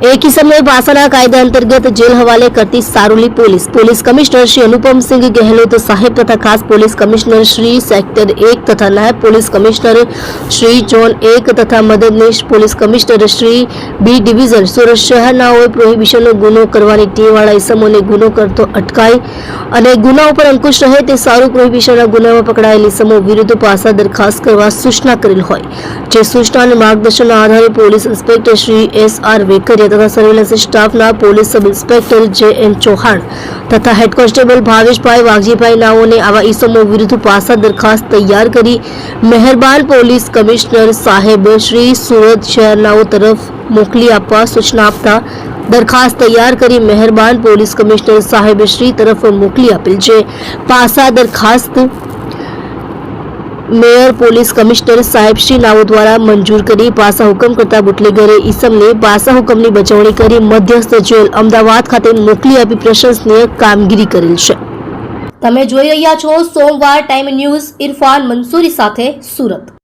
एक इस्मे पासाना कायदा अंतर्गत जेल हवाले करती सारोली पुलिस कमिश्नर श्री अनुपम सिंह गहलोत साहेब तथा खास पुलिस कमिश्नर श्री सेक्टर 1 तथा नायब पुलिस कमिश्नर श्री जोन 1 तथा मददनीश police commissioner Shri B division Surat शहरनाओए प्रोहिबिशनનો ગુનો કરવાની ટેવવાળા ઇસમોને ગુનો કરતો અટકાય અને ગુના ઉપર અંકુશ રહે તે સારું પ્રોહિબિશનના ગુનામાં પકડાયેલ ઇસમો વિરુદ્ધ પાસા દરખાસ્ત કરવા સૂચના કરેલ હોય જે સૂચના અને માર્ગદર્શનના આધારે police inspector Shri S.R. Vekariya તથા સર્વેલન્સ સ્ટાફના police sub inspector J.N. Chauhan તથા હેડ કોન્સ્ટેબલ ભાવેશભાઈ વાઘજીભાઈ નાઓને આવા ઇસમો વિરુદ્ધ પાસા દરખાસ્ત તૈયાર કરી મહેરબાન પોલીસ કમિશનર સાહેબ શ્રી સુરત શહેરનાઓ તરફ મોકલી આપવા સૂચના આપતા દરખાસ્ત તૈયાર કરી મહેરબાન પોલીસ કમિશનર સાહેબ શ્રી તરફ મોકલી આપેલ છે। પાસા દરખાસ્ત મેયર પોલીસ કમિશનર સાહેબ શ્રી નાઓ દ્વારા મંજૂર કરી પાસા હુકમ કરતા બુટલેગરે ઇસમને પાસા હુકમની બચાવણી કરી મધ્યસ્થ જેલ અમદાવાદ ખાતે મોકલી આપી પ્રશંસનીય કામગીરી કરેલ છે। તમે જોઈ રહ્યા છો સોમવાર ટાઈમ ન્યૂઝ, ઇરફાન મંસૂરી સાથે, સુરત।